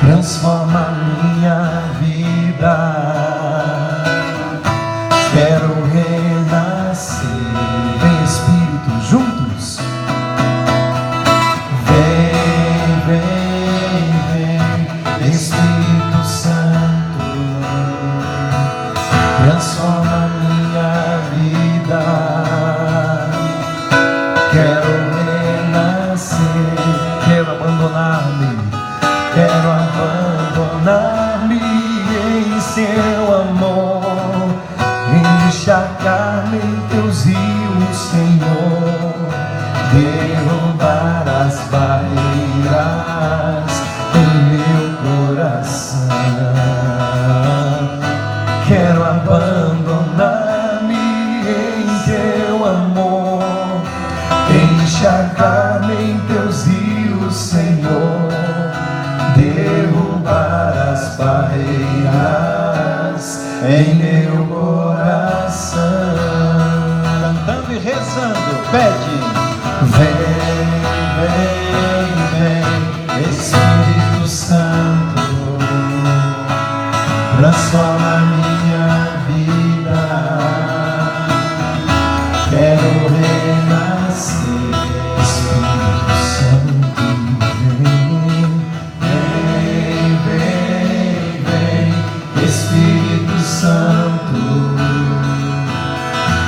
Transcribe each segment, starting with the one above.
transforma minha vida. Quero renascer. Vem Espírito, juntos. Vem, vem, vem, Espírito Santo, transforma minha vida. Quero renascer, quero abandonar-me em seu amor, encharcar-me em teus rios, Senhor, derrubar as barreiras em meu coração. Quero abandonar-me em teu amor, encharcar-me em teus rios, Senhor, derrubar as barreiras em meu coração. Cantando e rezando, pede. Vem, vem, vem, Espírito Santo, transforma minha vida. Quero renascer, Espírito Santo, vem, vem, vem, Espírito Santo,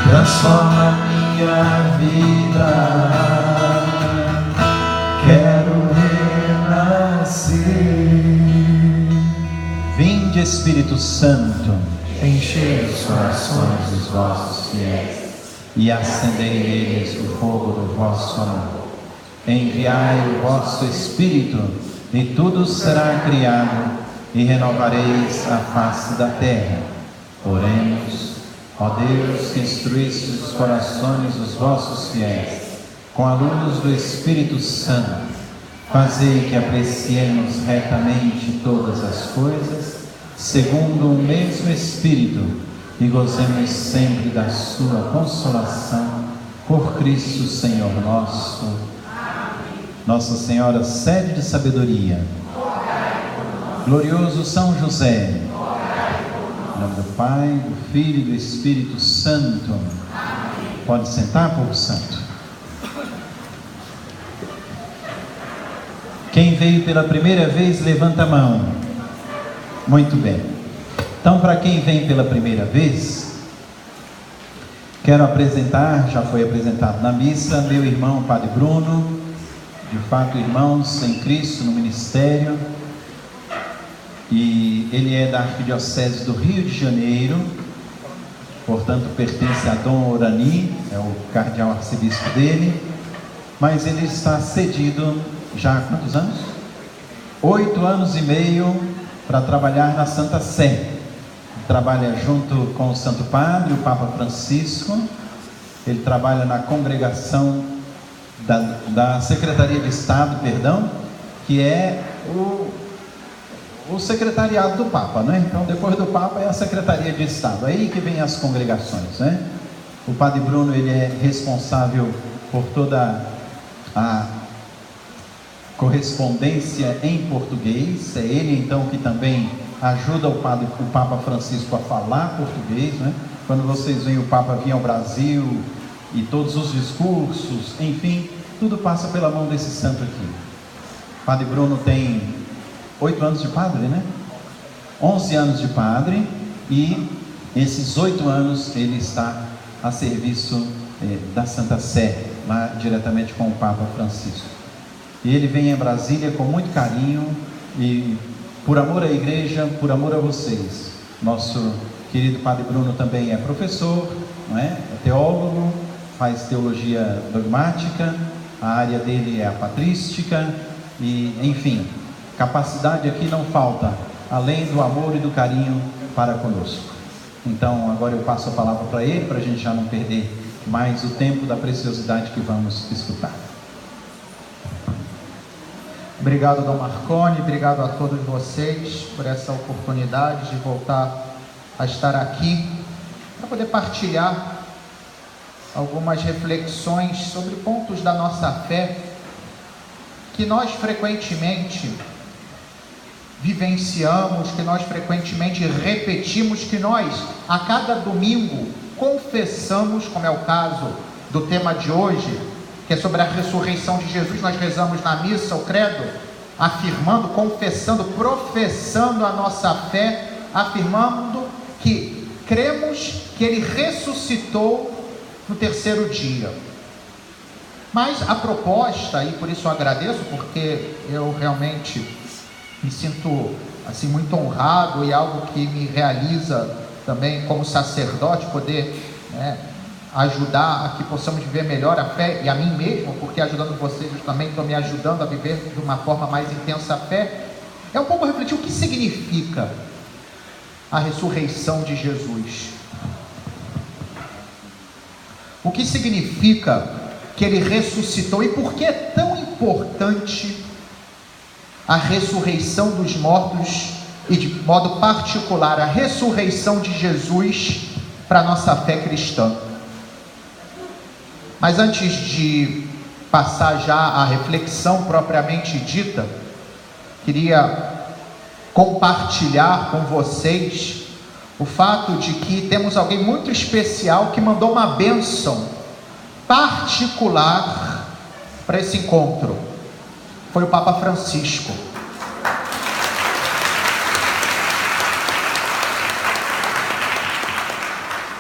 transforma minha vida. Quero renascer. Vinde, Espírito Santo, Enchei os corações dos vossos fiéis e acendei neles o fogo do vosso amor. Enviai o vosso Espírito, e tudo será criado, e renovareis a face da terra. Oremos. Ó Deus, que instruísse os corações dos vossos fiéis com a luz do Espírito Santo, fazei que apreciemos retamente todas as coisas, segundo o mesmo Espírito, e gozemos sempre da sua consolação, por Cristo Senhor nosso. Nossa Senhora, sede de sabedoria, glorioso São José, em nome do Pai, do Filho e do Espírito Santo. Pode sentar, povo santo. Quem veio pela primeira vez, levanta a mão. Muito bem. Então, para quem vem pela primeira vez, quero apresentar, já foi apresentado na missa, meu irmão Padre Bruno, de fato irmãos em Cristo no ministério, e ele é da Arquidiocese do Rio de Janeiro, portanto pertence a Dom Orani, é o cardeal arcebispo dele, mas ele está cedido já há quantos anos? 8 anos e meio para trabalhar na Santa Sé. Trabalha junto com o Santo Padre, o Papa Francisco. Ele trabalha na congregação da Secretaria de Estado, que é o secretariado do Papa, né? Então depois do Papa é a Secretaria de Estado, aí que vem as congregações, né? O Padre Bruno, ele é responsável por toda a correspondência em português. É ele então que também ajuda o Papa Francisco a falar português, né? Quando vocês veem o Papa vir ao Brasil e todos os discursos, enfim, tudo passa pela mão desse santo aqui. O Padre Bruno tem 8 anos de padre, né? 11 anos de padre, e esses 8 anos ele está a serviço da Santa Sé, lá diretamente com o Papa Francisco. E ele vem a Brasília com muito carinho, e por amor à igreja, por amor a vocês. Nosso querido Padre Bruno também é professor, não é? É teólogo, faz teologia dogmática, a área dele é a patrística, e enfim, capacidade aqui não falta, além do amor e do carinho para conosco. Então agora eu passo a palavra para ele, para a gente já não perder mais o tempo da preciosidade que vamos escutar. Obrigado, Dom Marconi, obrigado a todos vocês por essa oportunidade de voltar a estar aqui para poder partilhar algumas reflexões sobre pontos da nossa fé que nós frequentemente vivenciamos, que nós frequentemente repetimos, que nós, a cada domingo, confessamos, como é o caso do tema de hoje, que é sobre a ressurreição de Jesus. Nós rezamos na missa o credo, afirmando, confessando, professando a nossa fé, afirmando que cremos que Ele ressuscitou no terceiro dia. Mas a proposta, e por isso eu agradeço, porque eu realmente me sinto assim muito honrado, e algo que me realiza também como sacerdote, poder ajudar a que possamos viver melhor a fé, e a mim mesmo, porque ajudando vocês eu também estou me ajudando a viver de uma forma mais intensa a fé. É um pouco refletir o que significa a ressurreição de Jesus. O que significa que Ele ressuscitou, e por que é tão importante a ressurreição dos mortos, e de modo particular a ressurreição de Jesus para a nossa fé cristã. Mas antes de passar já à reflexão propriamente dita, queria compartilhar com vocês o fato de que temos alguém muito especial que mandou uma bênção particular para esse encontro. Foi o Papa Francisco.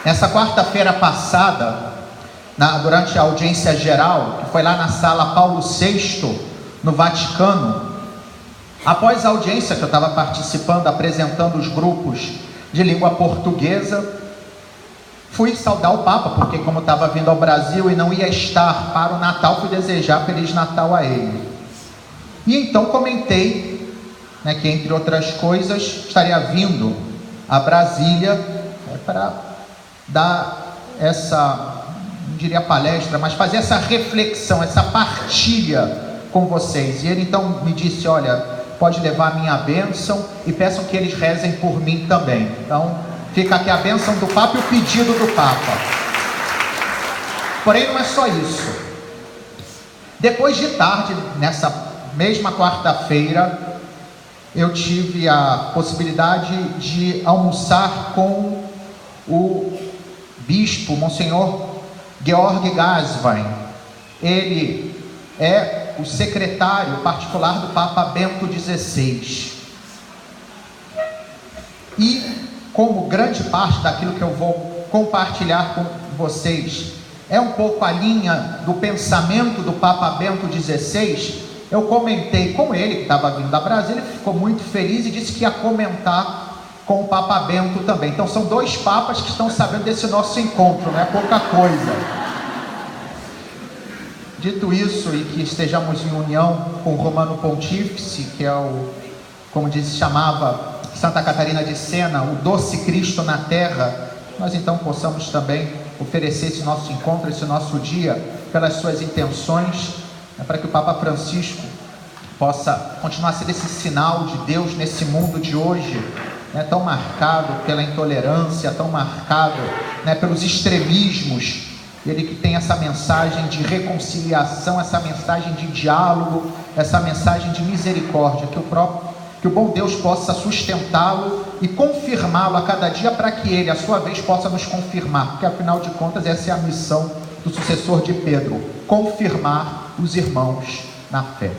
Nessa quarta-feira passada, durante a audiência geral, que foi lá na sala Paulo VI, no Vaticano, após a audiência que eu estava participando, apresentando os grupos de língua portuguesa, fui saudar o Papa, porque como estava vindo ao Brasil e não ia estar para o Natal, fui desejar Feliz Natal a ele. E então comentei, que entre outras coisas, estaria vindo a Brasília para dar essa, não diria palestra, mas fazer essa reflexão, essa partilha com vocês. E ele então me disse: olha, pode levar a minha bênção e peçam que eles rezem por mim também. Então fica aqui a bênção do Papa e o pedido do Papa. Porém não é só isso. Depois de tarde, nessa mesma quarta-feira, eu tive a possibilidade de almoçar com o bispo, Monsenhor Georg Gasvain. Ele é o secretário particular do Papa Bento XVI. E como grande parte daquilo que eu vou compartilhar com vocês é um pouco a linha do pensamento do Papa Bento XVI, eu comentei com ele, que estava vindo da Brasília, ele ficou muito feliz e disse que ia comentar com o Papa Bento também. Então são dois papas que estão sabendo desse nosso encontro, não é pouca coisa. Dito isso, e que estejamos em união com o Romano Pontífice, que é o, como chamava Santa Catarina de Sena, o doce Cristo na terra, nós então possamos também oferecer esse nosso encontro, esse nosso dia, pelas suas intenções, para que o Papa Francisco possa continuar a ser esse sinal de Deus nesse mundo de hoje, tão marcado pela intolerância, tão marcado pelos extremismos. Ele que tem essa mensagem de reconciliação, essa mensagem de diálogo, essa mensagem de misericórdia, que o bom Deus possa sustentá-lo e confirmá-lo a cada dia, para que ele, a sua vez, possa nos confirmar, porque afinal de contas essa é a missão do sucessor de Pedro: confirmar os irmãos na fé.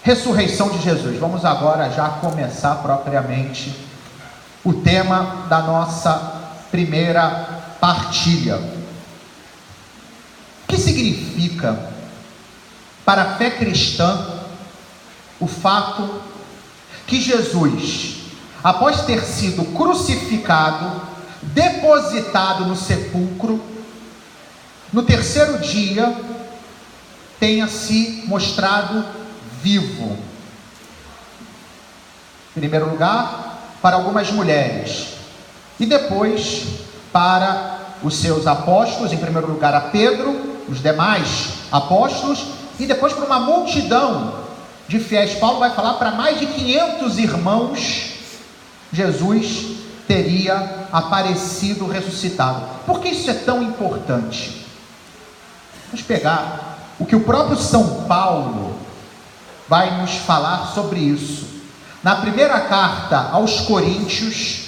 Ressurreição de Jesus. Vamos agora já começar propriamente o tema da nossa primeira partilha. O que significa para a fé cristã o fato que Jesus, após ter sido crucificado, depositado no sepulcro, no terceiro dia tenha se mostrado vivo? Em primeiro lugar, para algumas mulheres, e depois para os seus apóstolos, em primeiro lugar a Pedro, os demais apóstolos, e depois para uma multidão de fiéis. Paulo vai falar para mais de 500 irmãos, Jesus teria aparecido ressuscitado. Por que isso é tão importante? Vamos pegar o que o próprio São Paulo vai nos falar sobre isso. Na primeira carta aos Coríntios,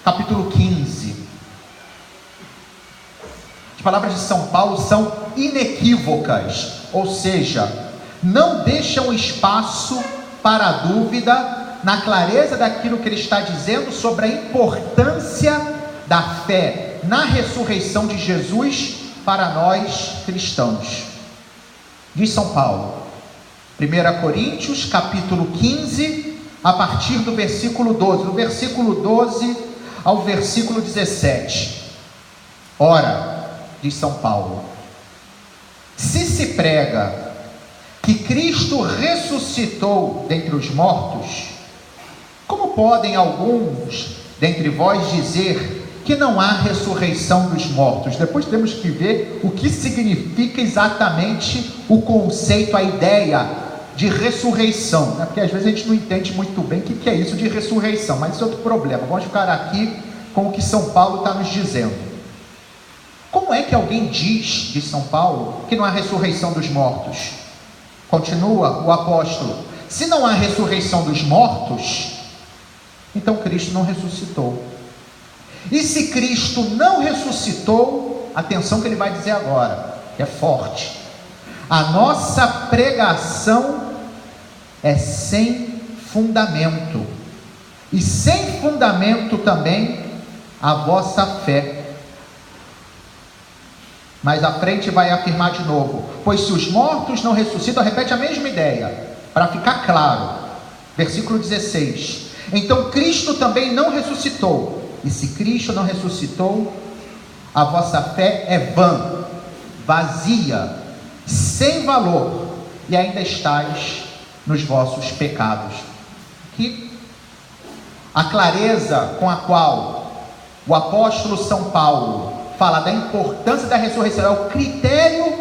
capítulo 15, as palavras de São Paulo são inequívocas, ou seja, não deixam espaço para a dúvida na clareza daquilo que ele está dizendo sobre a importância da fé na ressurreição de Jesus para nós cristãos. Diz São Paulo, 1 Coríntios capítulo 15, a partir do versículo 12, do versículo 12 ao versículo 17. Ora, diz São Paulo, se prega que Cristo ressuscitou dentre os mortos, como podem alguns dentre vós dizer que não há ressurreição dos mortos? Depois temos que ver o que significa exatamente o conceito, a ideia de ressurreição, né? Porque às vezes a gente não entende muito bem o que é isso de ressurreição, mas isso é outro problema. Vamos ficar aqui com o que São Paulo está nos dizendo. Como é que alguém diz, de São Paulo, que não há ressurreição dos mortos? Continua o apóstolo, se não há ressurreição dos mortos, então Cristo não ressuscitou. E se Cristo não ressuscitou, atenção que ele vai dizer agora, que é forte, a nossa pregação é sem fundamento, e sem fundamento também a vossa fé. Mais à frente vai afirmar de novo, pois se os mortos não ressuscitam, repete a mesma ideia, para ficar claro, versículo 16, então Cristo também não ressuscitou, e se Cristo não ressuscitou, a vossa fé é vã, vazia, sem valor, e ainda estáis nos vossos pecados. Que a clareza com a qual o apóstolo São Paulo fala da importância da ressurreição é o critério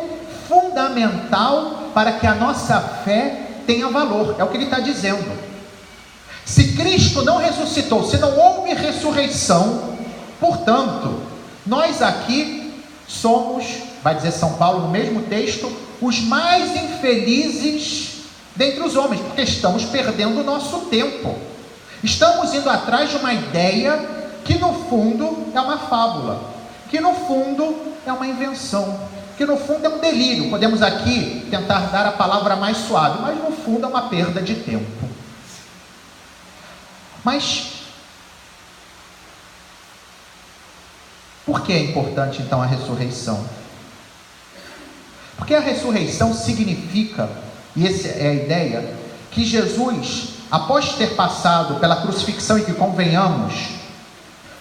fundamental para que a nossa fé tenha valor, é o que ele está dizendo. Se Cristo não ressuscitou, se não houve ressurreição, portanto, nós aqui somos, vai dizer São Paulo no mesmo texto, os mais infelizes dentre os homens, porque estamos perdendo o nosso tempo, estamos indo atrás de uma ideia que no fundo é uma fábula, que no fundo é uma invenção, que no fundo é um delírio. Podemos aqui tentar dar a palavra mais suave, mas no fundo é uma perda de tempo. Mas por que é importante então a ressurreição? Porque a ressurreição significa, e essa é a ideia, que Jesus, após ter passado pela crucifixão, e que convenhamos,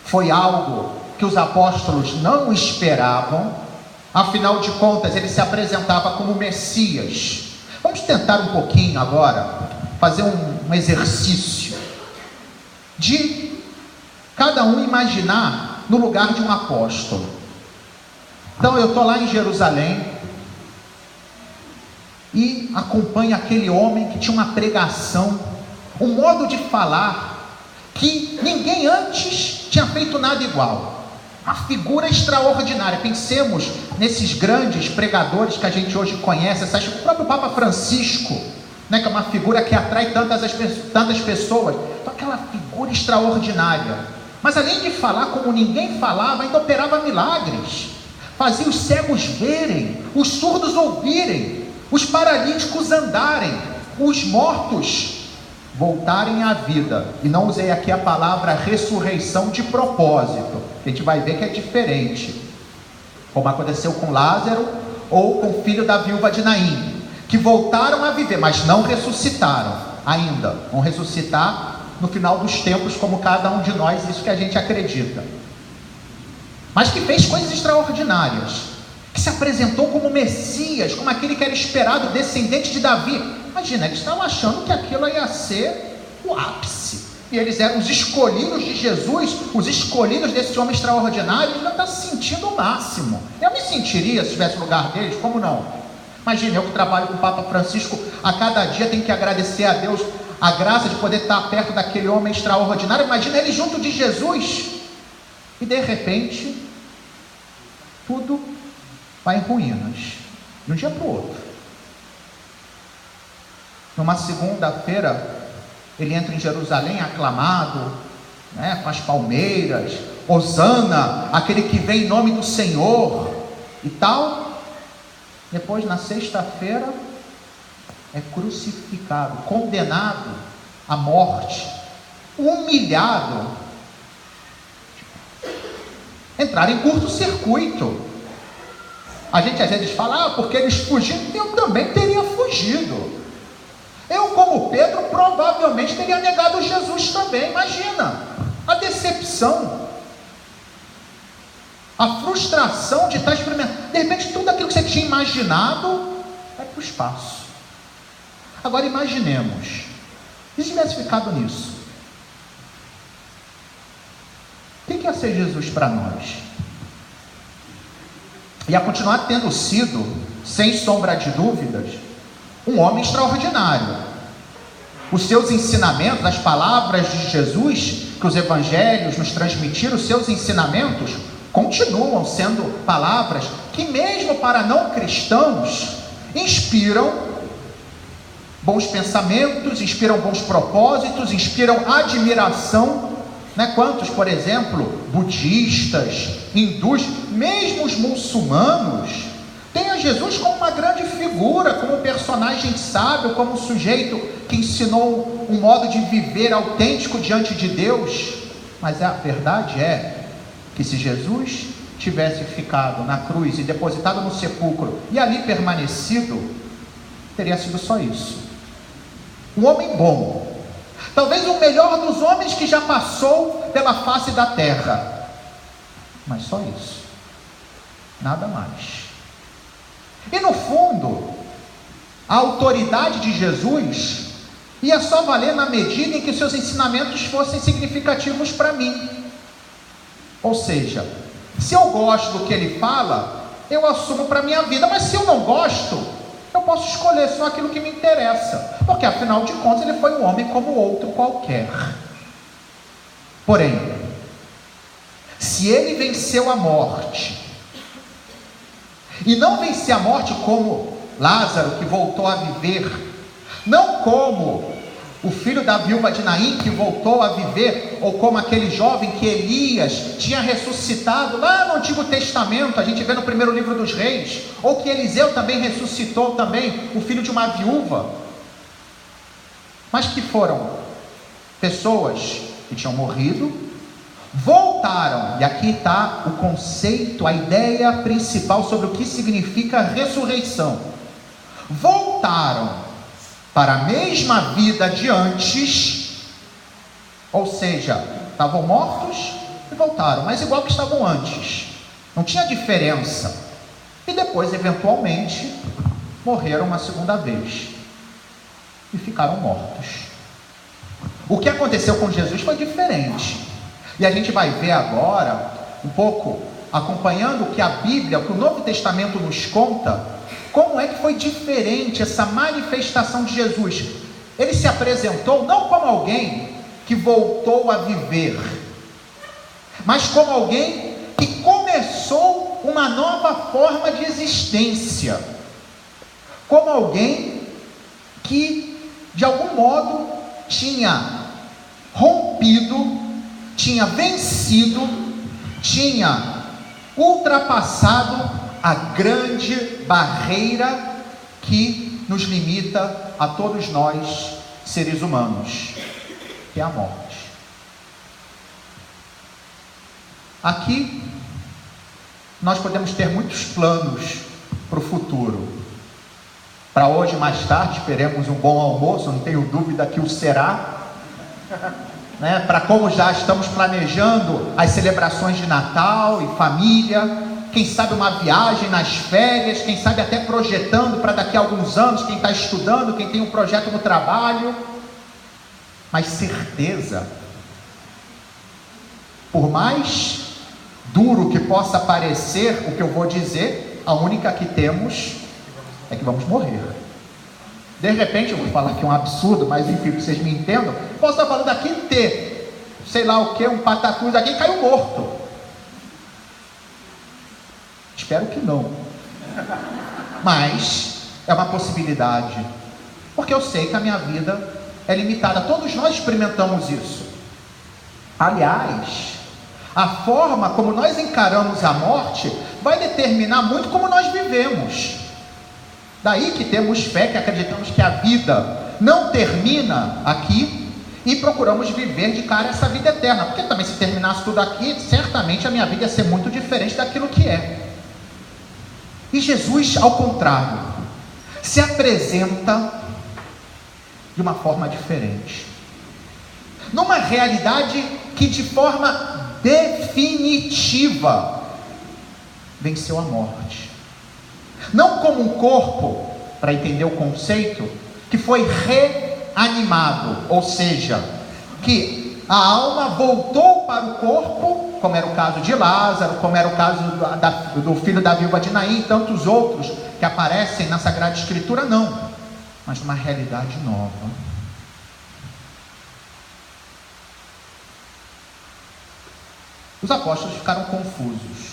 foi algo que os apóstolos não esperavam, afinal de contas ele se apresentava como Messias. Vamos tentar um pouquinho agora, fazer um exercício, de cada um imaginar no lugar de um apóstolo. Então eu estou lá em Jerusalém, e acompanho aquele homem que tinha uma pregação, um modo de falar, que ninguém antes tinha feito nada igual. Uma figura extraordinária. Pensemos nesses grandes pregadores que a gente hoje conhece, o próprio Papa Francisco, né, que é uma figura que atrai tantas pessoas. Então, aquela figura extraordinária. Mas além de falar como ninguém falava, ainda operava milagres. Fazia os cegos verem, os surdos ouvirem, os paralíticos andarem, os mortos voltarem à vida. E não usei aqui a palavra ressurreição de propósito, a gente vai ver que é diferente, como aconteceu com Lázaro ou com o filho da viúva de Naim, que voltaram a viver, mas não ressuscitaram ainda. Vão ressuscitar no final dos tempos, como cada um de nós, isso que a gente acredita. Mas que fez coisas extraordinárias, que se apresentou como Messias, como aquele que era esperado, descendente de Davi. Imagina, eles estavam achando que aquilo ia ser o ápice, e eles eram os escolhidos de Jesus, os escolhidos desse homem extraordinário. Eles não estão se sentindo o máximo. Eu me sentiria se estivesse no lugar deles, como não? Imagina, eu que trabalho com o Papa Francisco, a cada dia tenho que agradecer a Deus a graça de poder estar perto daquele homem extraordinário. Imagina ele junto de Jesus, e de repente tudo vai em ruínas, de um dia para o outro. Numa segunda-feira, ele entra em Jerusalém aclamado, com as palmeiras, Hosana, aquele que vem em nome do Senhor e tal. Depois, na sexta-feira, é crucificado, condenado à morte, humilhado. Entraram em curto-circuito. A gente às vezes fala, porque eles fugiram. Eu também teria fugido. Eu, como Pedro, provavelmente teria negado Jesus também. Imagina a decepção, a frustração de estar experimentando. De repente, tudo aquilo que você tinha imaginado vai para o espaço. Agora, imaginemos, e se tivesse ficado nisso? O que ia ser Jesus para nós? Ia continuar tendo sido, sem sombra de dúvidas, um homem extraordinário. Os seus ensinamentos, as palavras de Jesus, que os evangelhos nos transmitiram, os seus ensinamentos, continuam sendo palavras que mesmo para não cristãos, inspiram bons pensamentos, inspiram bons propósitos, inspiram admiração. Quantos, por exemplo, budistas, hindus, mesmo os muçulmanos, têm a Jesus como uma grande figura, como um personagem sábio, como um sujeito que ensinou um modo de viver autêntico diante de Deus. Mas a verdade é que se Jesus tivesse ficado na cruz e depositado no sepulcro e ali permanecido, teria sido só isso. Um homem bom, talvez o melhor dos homens que já passou pela face da terra, mas só isso, nada mais. E no fundo, a autoridade de Jesus ia só valer na medida em que seus ensinamentos fossem significativos para mim. Ou seja, se eu gosto do que ele fala, eu assumo para a minha vida, mas se eu não gosto, eu posso escolher só aquilo que me interessa, porque afinal de contas ele foi um homem como outro qualquer. Porém, se ele venceu a morte, e não vencer a morte como Lázaro, que voltou a viver, não como o filho da viúva de Naim, que voltou a viver, ou como aquele jovem que Elias tinha ressuscitado lá no Antigo Testamento, a gente vê no primeiro livro dos Reis, ou que Eliseu também ressuscitou também o filho de uma viúva, mas que foram pessoas que tinham morrido, voltaram, e aqui está o conceito, a ideia principal sobre o que significa ressurreição. Voltaram para a mesma vida de antes, ou seja, estavam mortos e voltaram, mas igual que estavam antes, não tinha diferença, e depois eventualmente morreram uma segunda vez e ficaram mortos. O que aconteceu com Jesus foi diferente, e a gente vai ver agora, um pouco acompanhando o que a Bíblia, o que o Novo Testamento nos conta, como é que foi diferente essa manifestação de Jesus. Ele se apresentou não como alguém que voltou a viver, mas como alguém que começou uma nova forma de existência, como alguém que de algum modo tinha rompido, tinha vencido, tinha ultrapassado a grande barreira que nos limita a todos nós, seres humanos, que é a morte. Aqui, nós podemos ter muitos planos para o futuro. Para hoje, mais tarde, esperemos um bom almoço, não tenho dúvida que o será. Para como já estamos planejando as celebrações de Natal e família, quem sabe uma viagem nas férias, quem sabe até projetando para daqui a alguns anos, quem está estudando, quem tem um projeto no trabalho. Mas certeza, por mais duro que possa parecer o que eu vou dizer, a única que temos é que vamos morrer. De repente, eu vou falar aqui um absurdo, mas enfim, que vocês me entendam, posso estar falando aqui ter, sei lá o que, um patatús aqui, caiu morto. Espero que não, mas é uma possibilidade. Porque eu sei que a minha vida é limitada. Todos nós experimentamos isso. Aliás, a forma como nós encaramos a morte vai determinar muito como nós vivemos. Daí que temos fé, que acreditamos que a vida não termina aqui e procuramos viver de cara essa vida eterna. Porque também se terminasse tudo aqui, certamente a minha vida ia ser muito diferente daquilo que é. E Jesus, ao contrário, se apresenta de uma forma diferente, numa realidade que de forma definitiva venceu a morte, não como um corpo, para entender o conceito, que foi reanimado, ou seja, que a alma voltou para o corpo, como era o caso de Lázaro, como era o caso do filho da viúva de Naim e tantos outros que aparecem na Sagrada Escritura, não, mas uma realidade nova. Os apóstolos ficaram confusos.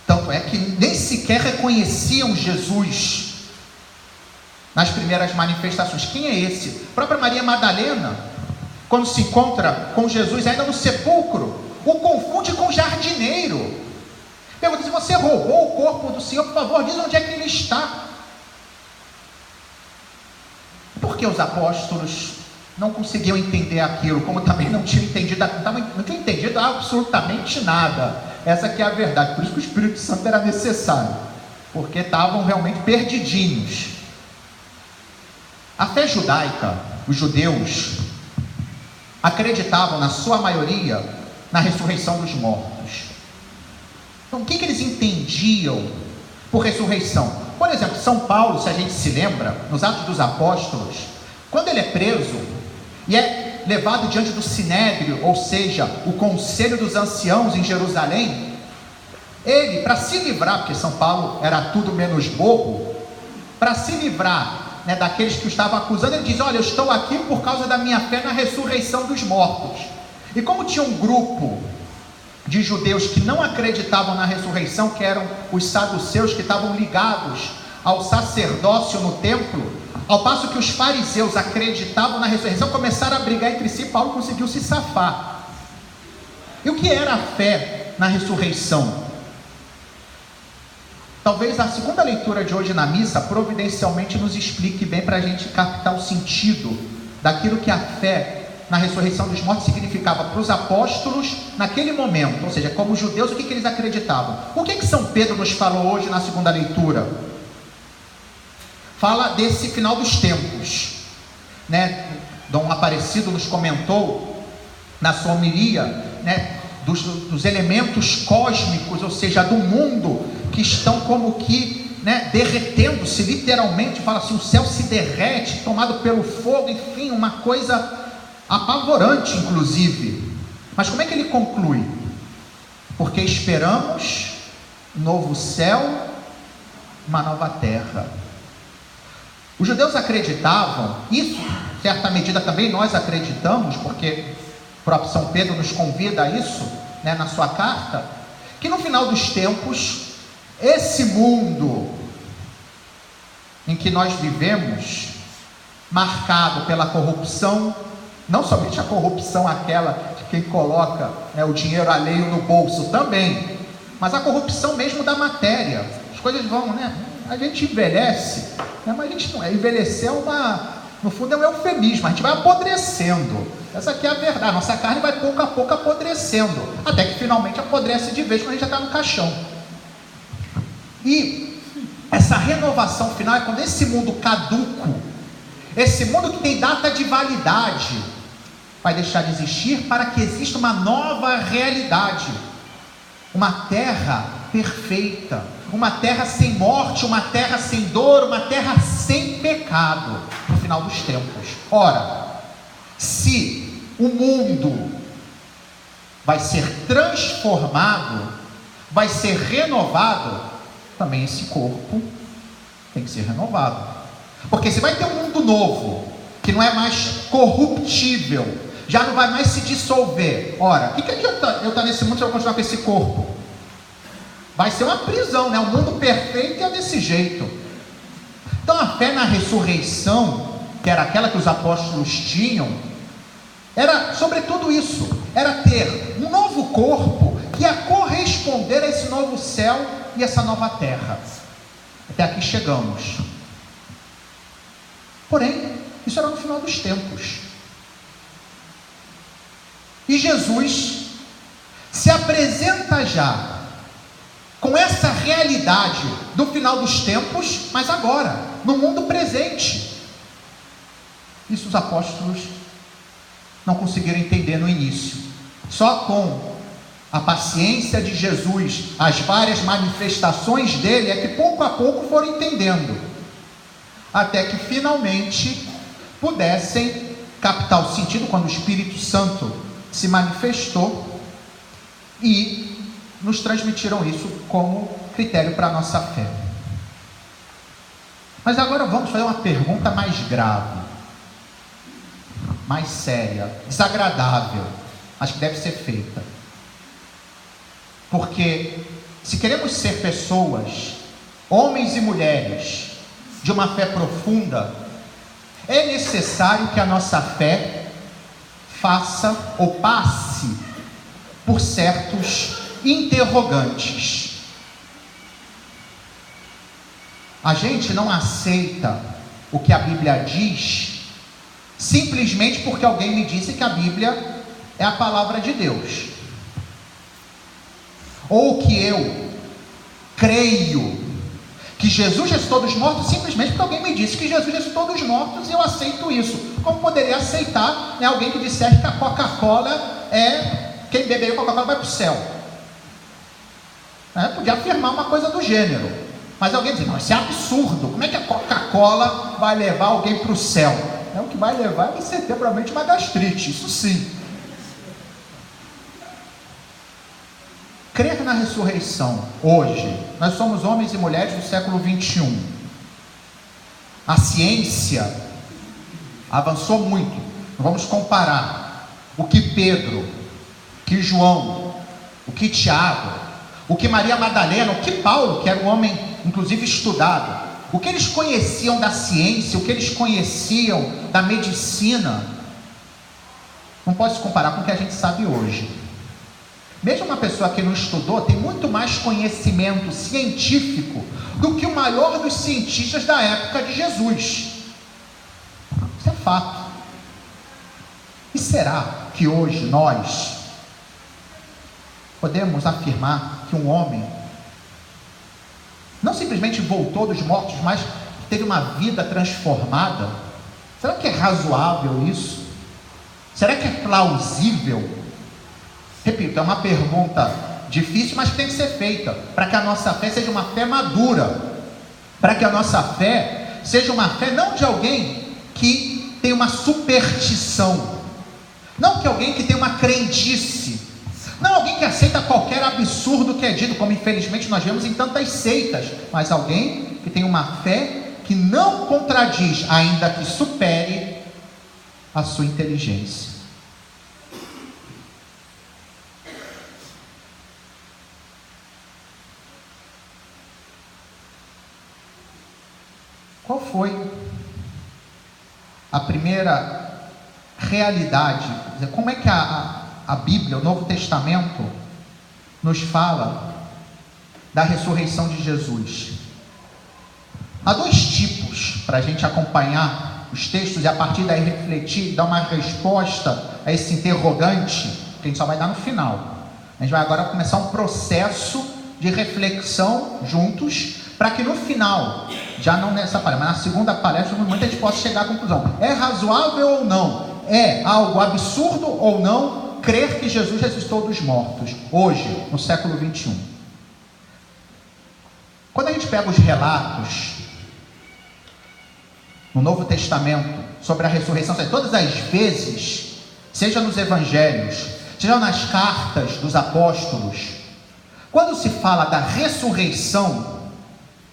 Tanto é que nem sequer reconheciam Jesus nas primeiras manifestações. Quem é esse? A própria Maria Madalena, quando se encontra com Jesus ainda no sepulcro, o confunde com o jardineiro. Pergunta: se você roubou o corpo do Senhor, por favor, diz onde é que ele está. Porque os apóstolos não conseguiam entender aquilo, como também não tinham entendido absolutamente nada. Essa que é a verdade. Por isso que o Espírito Santo era necessário, porque estavam realmente perdidinhos. A fé judaica, os judeus, acreditavam na sua maioria na ressurreição dos mortos. Então o que eles entendiam por ressurreição? Por exemplo, São Paulo, se a gente se lembra, nos Atos dos Apóstolos, quando ele é preso e é levado diante do Sinédrio, ou seja, o Conselho dos Anciãos em Jerusalém, ele, para se livrar, porque São Paulo era tudo menos bobo, para se livrar daqueles que o estavam acusando, ele diz: olha, eu estou aqui por causa da minha fé na ressurreição dos mortos. E como tinha um grupo de judeus que não acreditavam na ressurreição, que eram os saduceus, que estavam ligados ao sacerdócio no templo, ao passo que os fariseus acreditavam na ressurreição, começaram a brigar entre si. Paulo conseguiu se safar. E o que era a fé na ressurreição? Talvez a segunda leitura de hoje na missa providencialmente nos explique bem, para a gente captar o sentido daquilo que a fé na ressurreição dos mortos significava para os apóstolos naquele momento. Ou seja, como judeus, o que eles acreditavam. O que São Pedro nos falou hoje na segunda leitura? Fala desse final dos tempos, Dom Aparecido nos comentou na sua homilia, dos elementos cósmicos, ou seja, do mundo, que estão como que derretendo-se, literalmente. Fala assim: o céu se derrete, tomado pelo fogo, enfim, uma coisa apavorante, inclusive. Mas como é que ele conclui? Porque esperamos um novo céu, uma nova terra. Os judeus acreditavam, isso, em certa medida também nós acreditamos, porque o próprio São Pedro nos convida a isso, na sua carta, que no final dos tempos, esse mundo em que nós vivemos, marcado pela corrupção, não somente a corrupção aquela de quem coloca o dinheiro alheio no bolso também, mas a corrupção mesmo da matéria. As coisas vão, a gente envelhece, mas a gente não envelhecer no fundo é um eufemismo, a gente vai apodrecendo. Essa aqui é a verdade, nossa carne vai pouco a pouco apodrecendo, até que finalmente apodrece de vez quando a gente já está no caixão. E essa renovação final é quando esse mundo caduco, esse mundo que tem data de validade, vai deixar de existir, para que exista uma nova realidade, uma terra perfeita, uma terra sem morte, uma terra sem dor, uma terra sem pecado, no final dos tempos. Ora, se o mundo vai ser transformado, vai ser renovado, também esse corpo tem que ser renovado. Porque se vai ter um mundo novo, que não é mais corruptível, já não vai mais se dissolver. Ora, o que adianta eu estar nesse mundo se eu continuar com esse corpo? Vai ser uma prisão, o mundo perfeito é desse jeito. Então a fé na ressurreição, que era aquela que os apóstolos tinham, era sobretudo isso, era ter um novo corpo que ia corresponder a esse novo céu e essa nova terra. Até aqui chegamos. Porém, isso era no final dos tempos. E Jesus se apresenta já com essa realidade do final dos tempos, mas agora, no mundo presente. Isso os apóstolos não conseguiram entender no início. Só com a paciência de Jesus, as várias manifestações dele, é que pouco a pouco foram entendendo, até que finalmente pudessem captar o sentido quando o Espírito Santo se manifestou e nos transmitiram isso como critério para a nossa fé. Mas agora vamos fazer uma pergunta mais grave, mais séria, desagradável, mas que deve ser feita. Porque se queremos ser pessoas, homens e mulheres, de uma fé profunda, é necessário que a nossa fé faça ou passe por certos interrogantes. A gente não aceita o que a Bíblia diz simplesmente porque alguém me disse que a Bíblia é a palavra de Deus, ou que eu creio que Jesus ressuscitou dos mortos simplesmente porque alguém me disse que Jesus ressuscitou dos mortos e eu aceito isso. Como poderia aceitar, né, alguém que dissesse que a Coca-Cola quem beber Coca-Cola vai para o céu? Podia afirmar uma coisa do gênero, mas alguém diz, não, isso é absurdo, como é que a Coca-Cola vai levar alguém para o céu? O que vai levar é você ter provavelmente uma gastrite, isso sim. Crer na ressurreição, hoje, nós somos homens e mulheres do século 21. A ciência avançou muito. Vamos comparar o que Pedro, o que João, o que Tiago, o que Maria Madalena, o que Paulo, que era um homem inclusive estudado, o que eles conheciam da ciência, o que eles conheciam da medicina, não pode se comparar com o que a gente sabe hoje. Mesmo uma pessoa que não estudou tem muito mais conhecimento científico do que o maior dos cientistas da época de Jesus. Isso é fato. E será que hoje nós podemos afirmar que um homem não simplesmente voltou dos mortos, mas teve uma vida transformada? Será que é razoável isso? Será que é plausível? Repito, é uma pergunta difícil, mas que tem que ser feita, para que a nossa fé seja uma fé madura, para que a nossa fé seja uma fé não de alguém que tem uma superstição, não que alguém que tem uma crendice, não alguém que aceita qualquer absurdo que é dito, como infelizmente nós vemos em tantas seitas, mas alguém que tem uma fé que não contradiz, ainda que supere a sua inteligência. Qual foi a primeira realidade? Como é que a Bíblia, o Novo Testamento, nos fala da ressurreição de Jesus? Há dois tipos para a gente acompanhar os textos e a partir daí refletir, dar uma resposta a esse interrogante, que a gente só vai dar no final. A gente vai agora começar um processo de reflexão juntos, para que no final, já não nessa palestra, mas na segunda palestra, muita gente possa chegar à conclusão: é razoável ou não? É algo absurdo ou não crer que Jesus ressuscitou dos mortos, hoje, no século 21? Quando a gente pega os relatos no Novo Testamento sobre a ressurreição, todas as vezes, seja nos evangelhos, seja nas cartas dos apóstolos, quando se fala da ressurreição,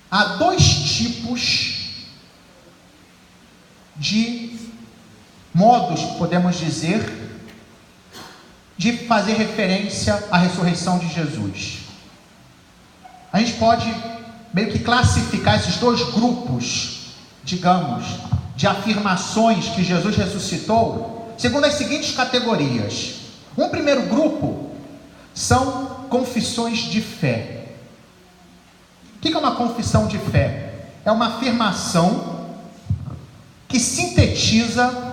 há dois tipos de modos, podemos dizer, de fazer referência à ressurreição de Jesus. A gente pode meio que classificar esses dois grupos digamos, de afirmações que Jesus ressuscitou, segundo as seguintes categorias. Um primeiro grupo são confissões de fé. O que é uma confissão de fé? É uma afirmação que sintetiza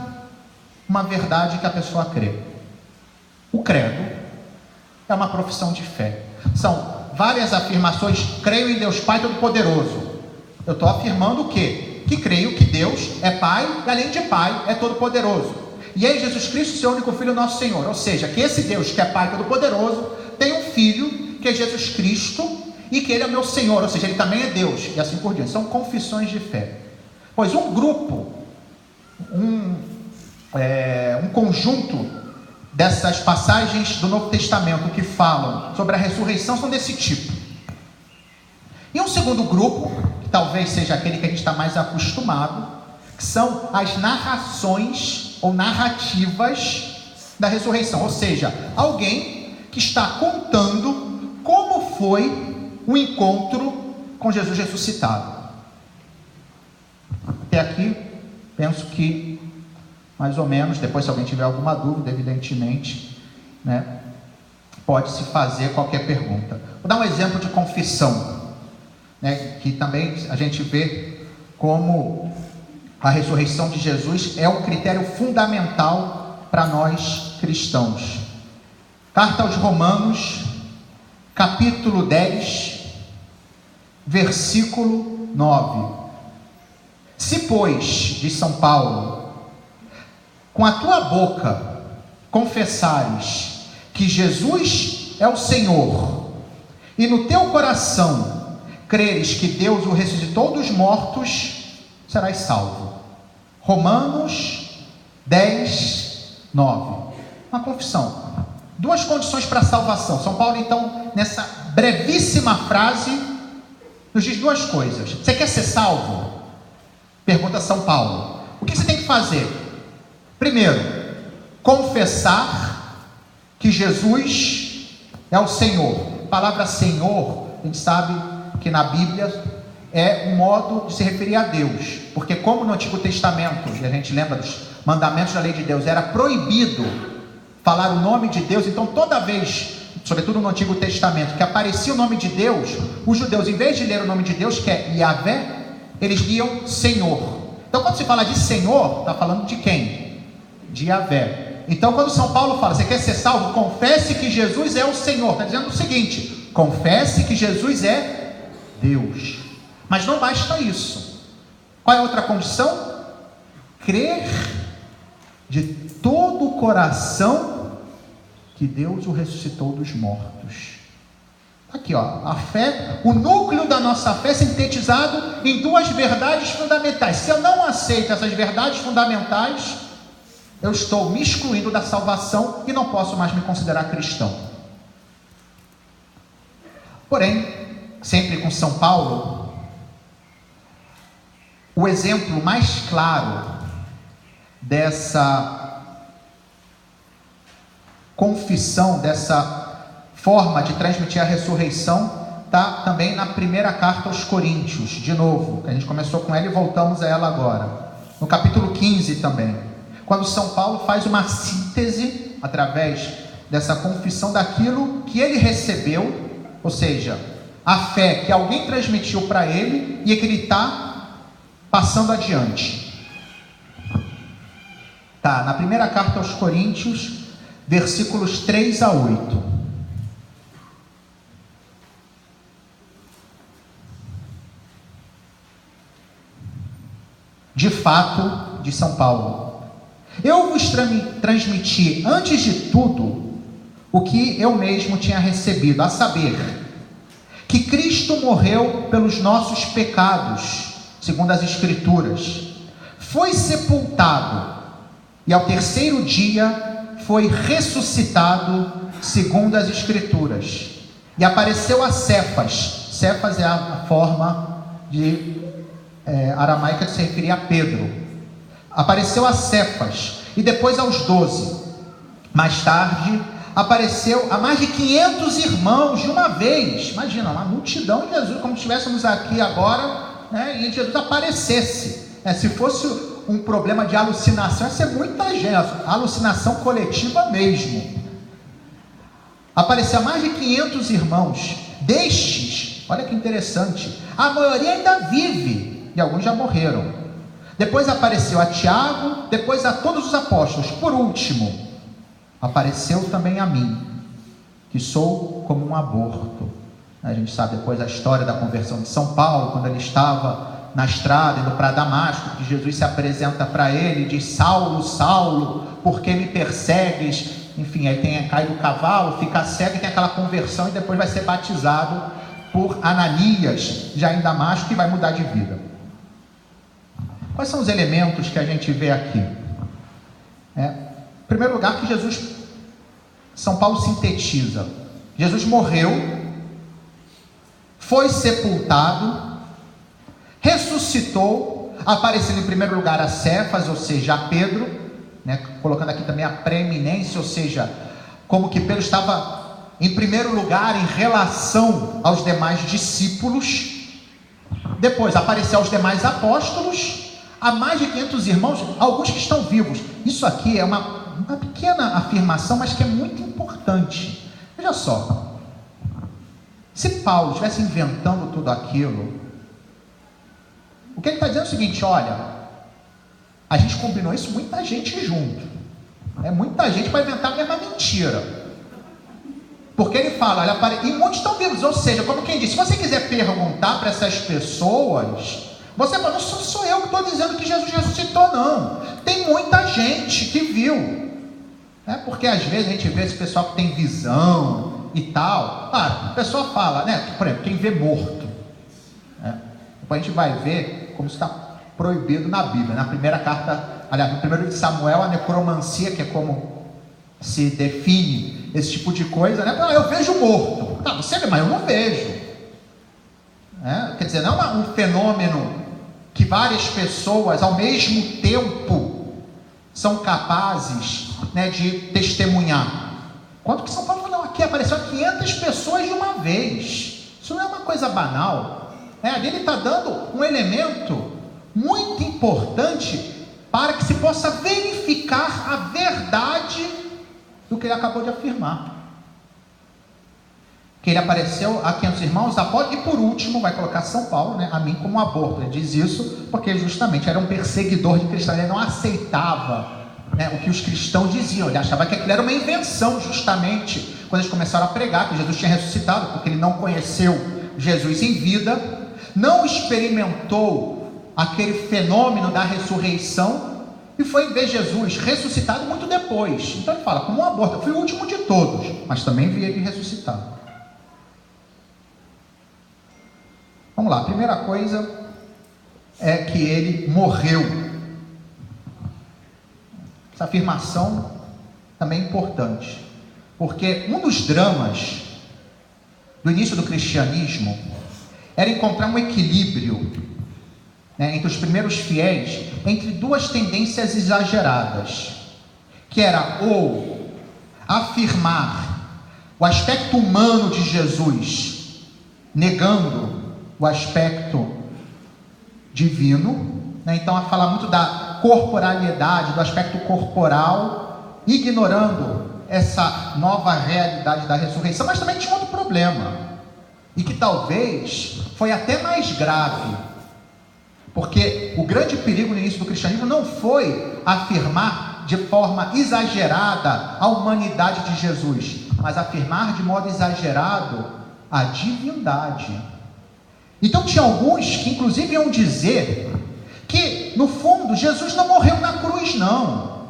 uma verdade que a pessoa crê. O credo é uma profissão de fé. São várias afirmações. Creio em Deus Pai Todo-Poderoso. Eu estou afirmando o quê? Que creio que Deus é Pai e além de Pai é Todo-Poderoso. E é Jesus Cristo, seu único Filho, nosso Senhor. Ou seja, que esse Deus que é Pai Todo-Poderoso tem um Filho que é Jesus Cristo e que Ele é meu Senhor. Ou seja, Ele também é Deus e assim por diante. São confissões de fé. Pois um grupo, um conjunto dessas passagens do Novo Testamento que falam sobre a ressurreição são desse tipo. E um segundo grupo, que talvez seja aquele que a gente está mais acostumado, que são as narrações ou narrativas da ressurreição. Ou seja, alguém que está contando como foi o encontro com Jesus ressuscitado. Até aqui, penso que mais ou menos, depois se alguém tiver alguma dúvida, evidentemente, pode-se fazer qualquer pergunta. Vou dar um exemplo de confissão, que também a gente vê como a ressurreição de Jesus é um critério fundamental para nós cristãos. Carta aos Romanos, capítulo 10, versículo 9. Se, pois, diz São Paulo, com a tua boca confessares que Jesus é o Senhor, e no teu coração creres que Deus o ressuscitou dos mortos, serás salvo. Romanos 10, 9. Uma confissão. Duas condições para a salvação. São Paulo, então, nessa brevíssima frase, nos diz duas coisas. Você quer ser salvo? Pergunta São Paulo. O que você tem que fazer? Primeiro, confessar que Jesus é o Senhor. A palavra Senhor, a gente sabe que na Bíblia é um modo de se referir a Deus, porque como no Antigo Testamento, e a gente lembra dos mandamentos da lei de Deus, era proibido falar o nome de Deus, então toda vez, sobretudo no Antigo Testamento, que aparecia o nome de Deus, os judeus, em vez de ler o nome de Deus, que é Yahvé, eles liam Senhor. Então quando se fala de Senhor, está falando de quem? De Yahvé. Então quando São Paulo fala, você quer ser salvo? Confesse que Jesus é o Senhor. Está dizendo o seguinte: confesse que Jesus é Deus. Mas não basta isso. Qual é a outra condição? Crer de todo o coração que Deus o ressuscitou dos mortos. Aqui, a fé, o núcleo da nossa fé é sintetizado em duas verdades fundamentais. Se eu não aceito essas verdades fundamentais, eu estou me excluindo da salvação e não posso mais me considerar cristão. Porém, sempre com São Paulo, o exemplo mais claro dessa confissão, dessa forma de transmitir a ressurreição, está também na primeira carta aos Coríntios, de novo, que a gente começou com ela e voltamos a ela agora, no capítulo 15 também, quando São Paulo faz uma síntese, através dessa confissão, daquilo que ele recebeu, ou seja, a fé que alguém transmitiu para ele e que ele está passando adiante. Tá, na primeira carta aos Coríntios, versículos 3 a 8. De fato, de São Paulo, eu vos transmiti antes de tudo o que eu mesmo tinha recebido, a saber, que Cristo morreu pelos nossos pecados, segundo as Escrituras, foi sepultado e ao terceiro dia foi ressuscitado, segundo as Escrituras, e apareceu a Cefas. Cefas é a forma aramaica de se referir a Pedro. Apareceu a Cefas e depois aos 12. Mais tarde apareceu a mais de 500 irmãos de uma vez. Imagina, uma multidão de Jesus, como se estivéssemos aqui agora, e Jesus aparecesse. Se fosse um problema de alucinação, ia ser muita gente, alucinação coletiva mesmo. Apareceu a mais de 500 irmãos. Destes, olha que interessante, a maioria ainda vive, e alguns já morreram. Depois apareceu a Tiago, depois a todos os apóstolos. Por último, apareceu também a mim, que sou como um aborto. A gente sabe depois a história da conversão de São Paulo, quando ele estava na estrada, indo para Damasco, que Jesus se apresenta para ele e diz: Saulo, Saulo, por que me persegues? Enfim, aí cai do cavalo, fica cego e tem aquela conversão, e depois vai ser batizado por Ananias, já em Damasco, e vai mudar de vida. Quais são os elementos que a gente vê aqui? Em primeiro lugar, que São Paulo sintetiza: Jesus morreu, foi sepultado, ressuscitou, aparecendo em primeiro lugar a Cefas, ou seja, a Pedro, colocando aqui também a preeminência, ou seja, como que Pedro estava em primeiro lugar em relação aos demais discípulos. Depois apareceu aos demais apóstolos, a mais de 500 irmãos, alguns que estão vivos. Isso aqui é uma pequena afirmação, mas que é muito importante. Veja só, se Paulo estivesse inventando tudo aquilo, o que ele está dizendo é o seguinte: olha, a gente combinou isso, muita gente junto, muita gente para inventar a mesma mentira, porque ele fala, olha, e muitos estão vivos, ou seja, como quem diz, se você quiser perguntar para essas pessoas, você fala: não sou eu que estou dizendo que Jesus ressuscitou, não, tem muita gente que viu, porque às vezes a gente vê esse pessoal que tem visão e tal, claro, a pessoa fala, por exemplo, quem vê morto, depois a gente vai ver como isso está proibido na Bíblia, na primeira carta, aliás, no primeiro de Samuel, a necromancia, que é como se define esse tipo de coisa, eu vejo morto, você vê, mas eu não vejo, quer dizer, não é um fenômeno que várias pessoas ao mesmo tempo são capazes de testemunhar. Quanto que São Paulo falou, aqui apareceu 500 pessoas de uma vez, isso não é uma coisa banal, ali ele está dando um elemento muito importante para que se possa verificar a verdade do que ele acabou de afirmar, que ele apareceu a 500 irmãos, apóstolos, e por último vai colocar São Paulo, a mim como aborto. Ele diz isso porque ele justamente era um perseguidor de cristãos, ele não aceitava o que os cristãos diziam, ele achava que aquilo era uma invenção, justamente quando eles começaram a pregar que Jesus tinha ressuscitado, porque ele não conheceu Jesus em vida, não experimentou aquele fenômeno da ressurreição, e foi ver Jesus ressuscitado muito depois. Então ele fala, como um aborto, eu fui o último de todos, mas também vi ele ressuscitado. Vamos lá, a primeira coisa é que ele morreu. Essa afirmação também é importante, porque um dos dramas do início do cristianismo era encontrar um equilíbrio entre os primeiros fiéis, entre duas tendências exageradas, que era ou afirmar o aspecto humano de Jesus, negando o aspecto divino, então a falar muito da corporalidade, do aspecto corporal, ignorando essa nova realidade da ressurreição. Mas também tinha outro problema, e que talvez foi até mais grave, porque o grande perigo no início do cristianismo não foi afirmar de forma exagerada a humanidade de Jesus, mas afirmar de modo exagerado a divindade. Então tinha alguns que inclusive iam dizer que no fundo Jesus não morreu na cruz, não.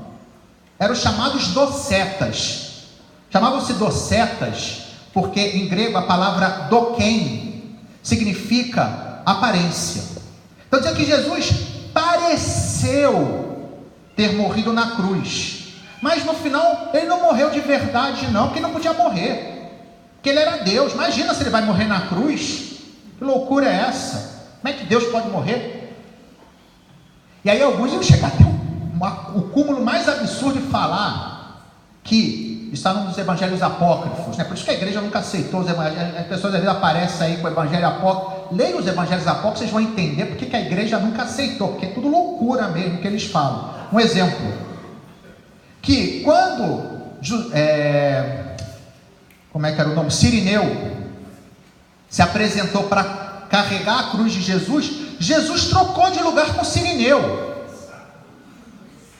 Eram os chamados docetas. Chamavam-se docetas porque em grego a palavra doquém significa aparência. Então dizia que Jesus pareceu ter morrido na cruz, mas no final ele não morreu de verdade, não, porque ele não podia morrer, porque ele era Deus. Imagina se ele vai morrer na cruz, que loucura é essa? Como é que Deus pode morrer? E aí alguns iam chegar até o cúmulo mais absurdo de falar que está num dos evangelhos apócrifos, Por isso que a igreja nunca aceitou os evangelhos. As pessoas às vezes aparecem aí com o evangelho apócrifo Leiam os evangelhos apócrifos, vocês vão entender porque que a igreja nunca aceitou, porque é tudo loucura mesmo que eles falam. Um exemplo, que quando, como é que era o nome? Cirineu se apresentou para carregar a cruz de Jesus, Jesus trocou de lugar com Cirineu.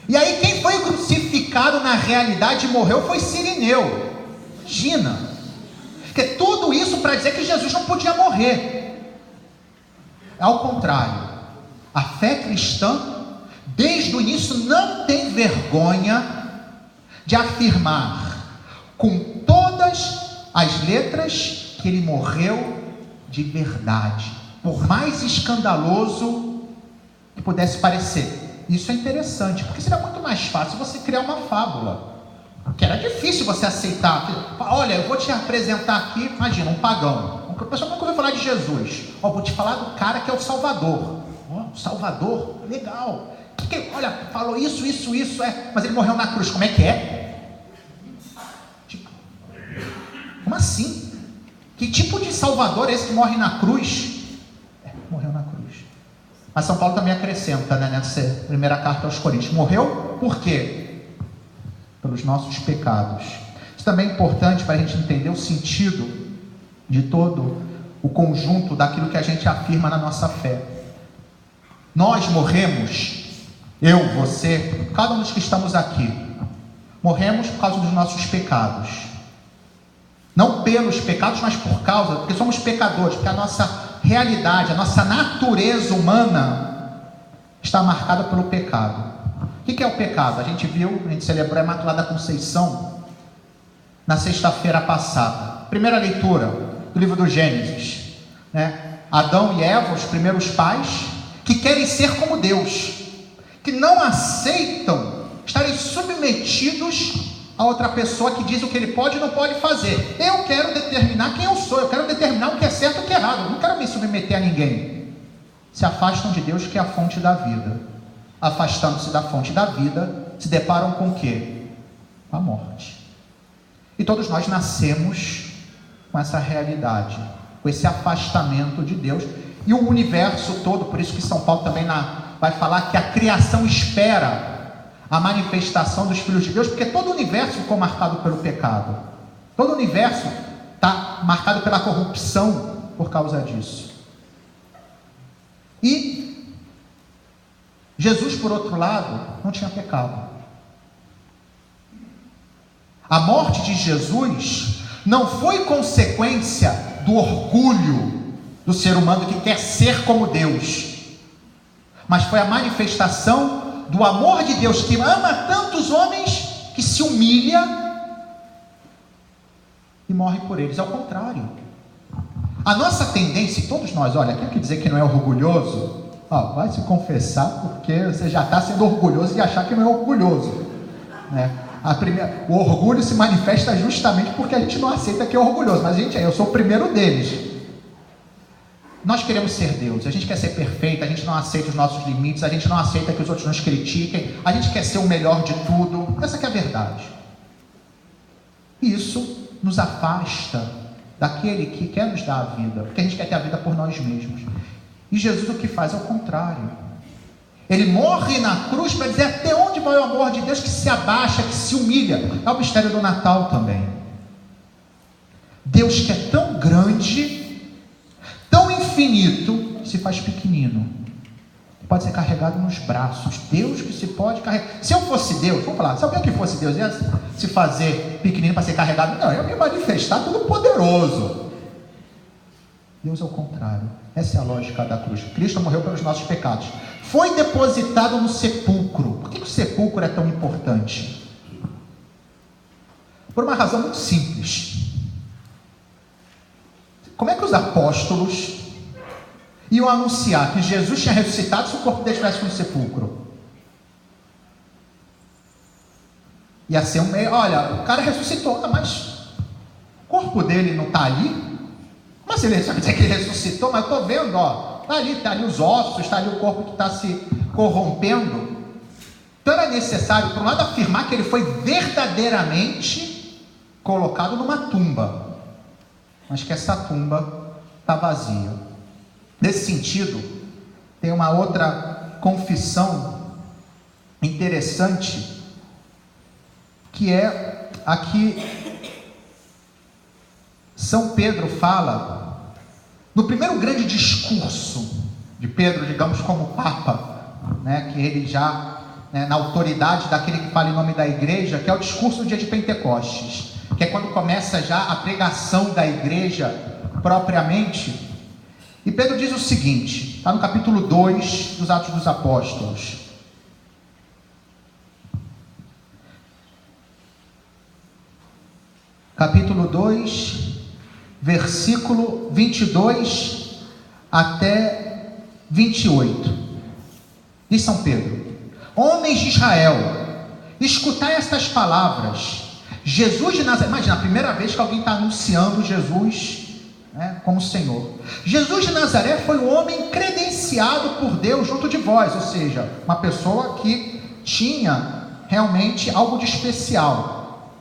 E aí quem foi crucificado na realidade e morreu foi Cirineu. Imagina, porque tudo isso para dizer que Jesus não podia morrer. Ao contrário, a fé cristã desde o início não tem vergonha de afirmar com todas as letras que ele morreu de verdade, por mais escandaloso que pudesse parecer. Isso é interessante, porque seria muito mais fácil você criar uma fábula, que era difícil você aceitar. Olha, eu vou te apresentar aqui, imagina, um pagão, uma pessoa nunca ouviu falar de Jesus. Vou te falar do cara que é o Salvador. O Salvador, legal. Olha, falou isso, mas ele morreu na cruz. Como é que é? Como assim? Que tipo de Salvador é esse que morre na cruz? Morreu na cruz. Mas São Paulo também acrescenta, nessa primeira carta aos Coríntios. Morreu por quê? Pelos nossos pecados. Isso também é importante para a gente entender o sentido de todo o conjunto daquilo que a gente afirma na nossa fé. Nós morremos, eu, você, cada um dos que estamos aqui, morremos por causa dos nossos pecados. Não pelos pecados, mas por causa, porque somos pecadores, porque a nossa realidade, a nossa natureza humana está marcada pelo pecado. O que é o pecado? A gente celebrou a Imaculada Conceição na sexta-feira passada. Primeira leitura do livro do Gênesis, Adão e Eva, os primeiros pais, que querem ser como Deus, que não aceitam estarem submetidos a outra pessoa que diz o que ele pode e não pode fazer. Eu quero determinar quem eu sou, eu quero determinar o que é certo e o que é errado, eu não quero me submeter a ninguém. Se afastam de Deus, que é a fonte da vida. Afastando-se da fonte da vida, se deparam com o quê? Com a morte. E todos nós nascemos com essa realidade, com esse afastamento de Deus, e o universo todo. Por isso que São Paulo também vai falar que a criação espera a manifestação dos filhos de Deus, porque todo o universo ficou marcado pelo pecado, todo o universo está marcado pela corrupção por causa disso. E Jesus, por outro lado, não tinha pecado. A morte de Jesus não foi consequência do orgulho do ser humano que quer ser como Deus, mas foi a manifestação do amor de Deus, que ama tantos homens, que se humilha e morre por eles. Ao contrário, a nossa tendência, e todos nós, olha, quer dizer que não é orgulhoso? Vai se confessar, porque você já está sendo orgulhoso de achar que não é orgulhoso, o orgulho se manifesta justamente porque a gente não aceita que é orgulhoso, mas eu sou o primeiro deles. Nós queremos ser Deus, a gente quer ser perfeito, a gente não aceita os nossos limites, a gente não aceita que os outros nos critiquem, a gente quer ser o melhor de tudo. Essa que é a verdade. Isso nos afasta daquele que quer nos dar a vida, porque a gente quer ter a vida por nós mesmos. E Jesus o que faz é o contrário. Ele morre na cruz para dizer até onde vai o amor de Deus, que se abaixa, que se humilha. É o mistério do Natal também. Deus que é tão grande, tão infinito, se faz pequenino, pode ser carregado nos braços. Deus que se pode carregar. Se eu fosse Deus, vamos falar, se alguém que fosse Deus ia se fazer pequenino para ser carregado? Não, eu ia me manifestar todo poderoso. Deus é o contrário. Essa é a lógica da cruz. Cristo morreu pelos nossos pecados, foi depositado no sepulcro. Por que o sepulcro é tão importante? Por uma razão muito simples. Como é que os apóstolos iam anunciar que Jesus tinha ressuscitado se o corpo dele estivesse no sepulcro? Ia ser olha, o cara ressuscitou, mas o corpo dele não está ali? Mas ele vai dizer que ele ressuscitou, mas eu estou vendo, está ali os ossos, está ali o corpo que está se corrompendo. Então era necessário, por um lado, afirmar que ele foi verdadeiramente colocado numa tumba, mas que essa tumba está vazia. Nesse sentido, tem uma outra confissão interessante, que é aqui São Pedro fala, no primeiro grande discurso de Pedro, digamos como Papa, né, que ele já, né, na autoridade daquele que fala em nome da igreja, que é o discurso do dia de Pentecostes, que é quando começa já a pregação da igreja propriamente. E Pedro diz o seguinte, está no capítulo 2 dos Atos dos Apóstolos. Capítulo 2, versículo 22 até 28. Diz São Pedro: homens de Israel, escutai estas palavras. Jesus de Nazaré, imagina, a primeira vez que alguém está anunciando Jesus, né, como Senhor. Jesus de Nazaré foi um homem credenciado por Deus junto de vós, ou seja, uma pessoa que tinha realmente algo de especial,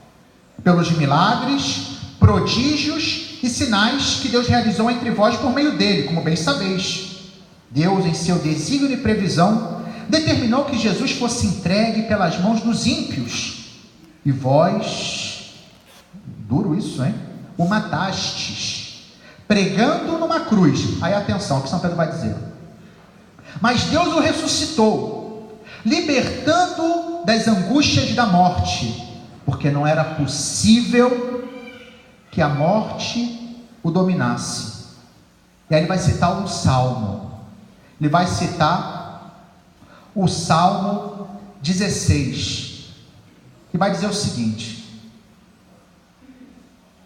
pelos milagres, prodígios e sinais que Deus realizou entre vós por meio dele, como bem sabeis. Deus, em seu desígnio e previsão, determinou que Jesus fosse entregue pelas mãos dos ímpios, e vós, duro isso, hein? O matastes, pregando numa cruz. Aí atenção, o que São Pedro vai dizer: mas Deus o ressuscitou, libertando das angústias da morte, porque não era possível que a morte o dominasse. E aí ele vai citar um salmo. Ele vai citar o Salmo 16, que vai dizer o seguinte: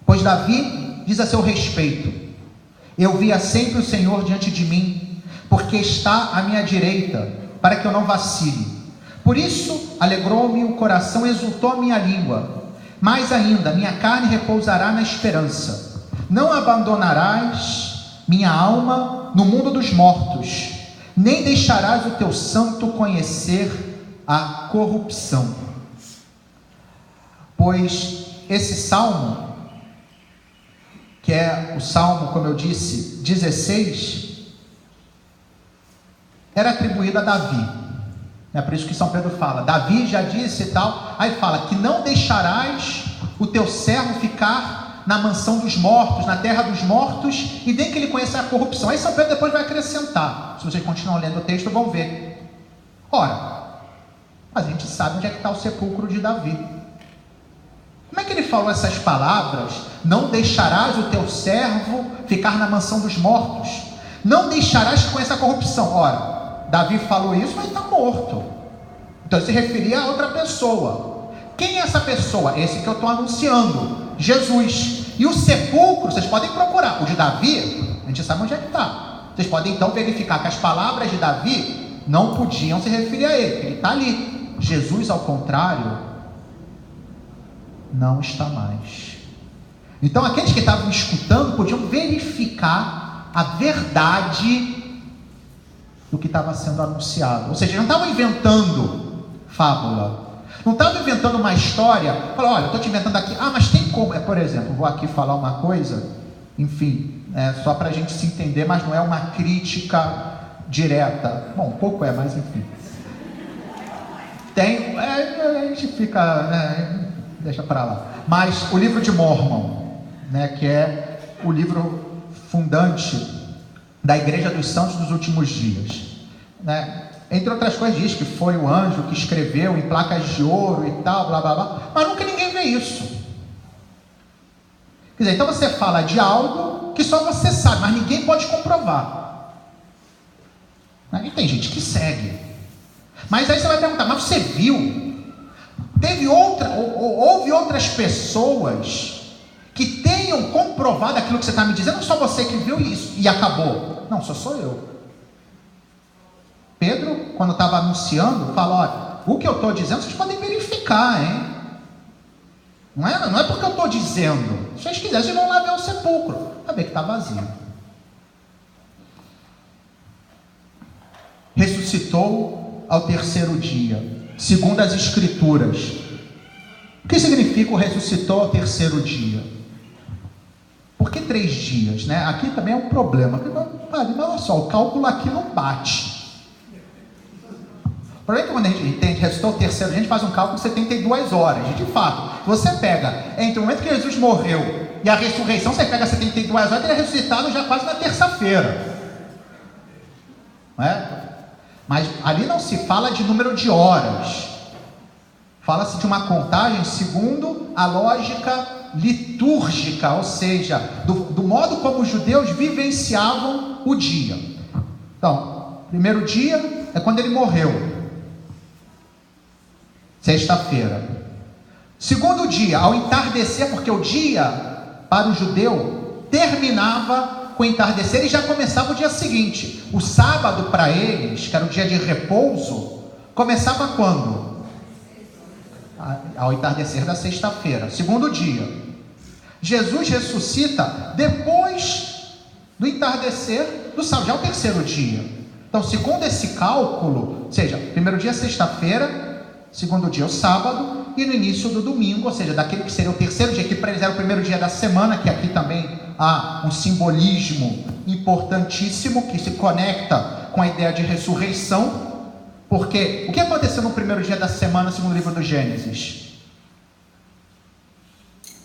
pois Davi diz a seu respeito: eu via sempre o Senhor diante de mim, porque está à minha direita, para que eu não vacile. Por isso alegrou-me o coração, exultou a minha língua. Mais ainda, minha carne repousará na esperança. Não abandonarás minha alma no mundo dos mortos, nem deixarás o teu santo conhecer a corrupção. Pois esse salmo, que é o salmo, como eu disse, 16, era atribuído a Davi. É por isso que São Pedro fala, Davi já disse e tal, aí fala que não deixarás o teu servo ficar na mansão dos mortos, na terra dos mortos, e nem que ele conheça a corrupção. Aí São Pedro depois vai acrescentar, se vocês continuam lendo o texto vão ver. Ora, mas a gente sabe onde é que está o sepulcro de Davi. Como é que ele falou essas palavras? Não deixarás o teu servo ficar na mansão dos mortos, não deixarás que conheça a corrupção. Ora, Davi falou isso, mas está morto. Então ele se referia a outra pessoa. Quem é essa pessoa? Esse que eu estou anunciando, Jesus. E o sepulcro, vocês podem procurar. O de Davi, a gente sabe onde é que está. Vocês podem então verificar que as palavras de Davi não podiam se referir a ele, ele está ali. Jesus, ao contrário, não está mais. Então aqueles que estavam escutando podiam verificar a verdade do que estava sendo anunciado. Ou seja, não estavam inventando fábula, não estavam inventando uma história. Falaram, olha, eu estou te inventando aqui, mas tem como, por exemplo, vou aqui falar uma coisa, enfim, só para a gente se entender, mas não é uma crítica direta, bom, um pouco mas enfim, tem, a gente fica, deixa para lá, mas o livro de Mormon, né, que é o livro fundante da Igreja dos Santos dos Últimos Dias, né? Entre outras coisas diz que foi o anjo que escreveu em placas de ouro e tal, blá blá blá, mas nunca ninguém vê isso. Quer dizer, então você fala de algo que só você sabe, mas ninguém pode comprovar, né? E tem gente que segue, mas aí você vai perguntar, mas você viu? Houve outras pessoas que tenham comprovado aquilo que você está me dizendo, não só você que viu isso e acabou. Não, sou eu. Pedro, quando estava anunciando, falou, olha, o que eu estou dizendo, vocês podem verificar, hein? Não é porque eu estou dizendo. Se vocês quiserem, vocês vão lá ver o sepulcro, vai ver que está vazio. Ressuscitou ao terceiro dia, segundo as Escrituras. O que significa o ressuscitou ao terceiro dia? Por que 3 dias, né? Aqui também é um problema. Mas olha só, o cálculo aqui não bate. O problema é que quando a gente entende, ressuscitou o terceiro dia, a gente faz um cálculo de 72 horas. E de fato, você pega, entre o momento que Jesus morreu e a ressurreição, você pega 72 horas, ele é ressuscitado já quase na terça-feira. Não é? Mas ali não se fala de número de horas. Fala-se de uma contagem segundo a lógica litúrgica, ou seja, do modo como os judeus vivenciavam o dia. Então, primeiro dia é quando ele morreu. Sexta-feira. Segundo dia, ao entardecer, porque o dia para o judeu terminava com o entardecer e já começava o dia seguinte. O sábado para eles, que era o dia de repouso, começava quando? Ao entardecer da sexta-feira. Segundo dia. Jesus ressuscita depois do entardecer do sábado, já é o terceiro dia. Então, segundo esse cálculo, ou seja, primeiro dia é sexta-feira, segundo dia é o sábado, e no início do domingo, ou seja, daquele que seria o terceiro dia, que para eles era o primeiro dia da semana, que aqui também há um simbolismo importantíssimo, que se conecta com a ideia de ressurreição, porque o que aconteceu no primeiro dia da semana, segundo o livro do Gênesis?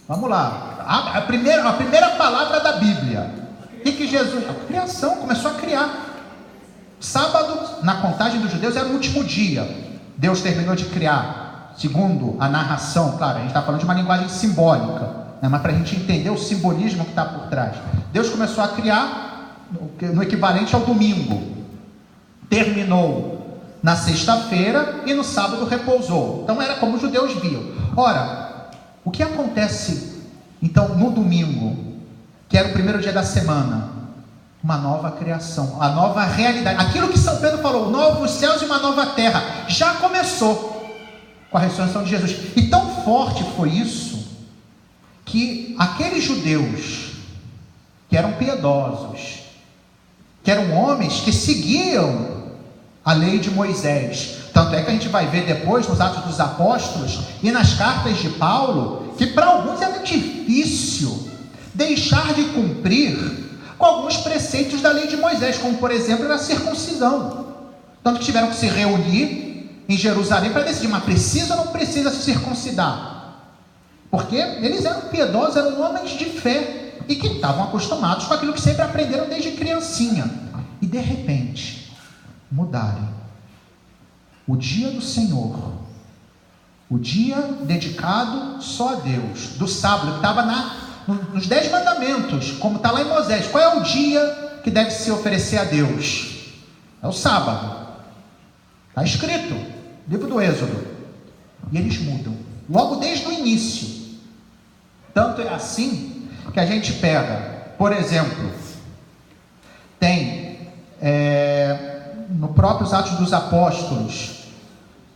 Vamos lá, a primeira palavra da Bíblia, e que Jesus, a criação, começou a criar. Sábado, na contagem dos judeus, era o último dia. Deus terminou de criar, segundo a narração, claro, a gente está falando de uma linguagem simbólica, né, mas para a gente entender o simbolismo que está por trás. Deus começou a criar no equivalente ao domingo, terminou na sexta-feira e no sábado repousou. Então era como os judeus viam. Ora, o que acontece então no domingo, que era o primeiro dia da semana? Uma nova criação, a nova realidade, aquilo que São Pedro falou, novos céus e uma nova terra, já começou com a ressurreição de Jesus. E tão forte foi isso, que aqueles judeus que eram piedosos, que eram homens que seguiam a lei de Moisés, tanto é que a gente vai ver depois nos Atos dos Apóstolos e nas cartas de Paulo, que para alguns era difícil deixar de cumprir com alguns preceitos da lei de Moisés, como por exemplo a circuncisão. Tanto que tiveram que se reunir em Jerusalém para decidir, mas precisa ou não precisa se circuncidar? Porque eles eram piedosos, eram homens de fé, e que estavam acostumados com aquilo que sempre aprenderam desde criancinha, e de repente mudarem o dia do Senhor, o dia dedicado só a Deus, do sábado, que estava nos 10 mandamentos, como está lá em Moisés. Qual é o dia que deve se oferecer a Deus? É o sábado. Está escrito, livro do Êxodo. E eles mudam, logo desde o início. Tanto é assim, que a gente pega, por exemplo, tem, no próprio Atos dos Apóstolos,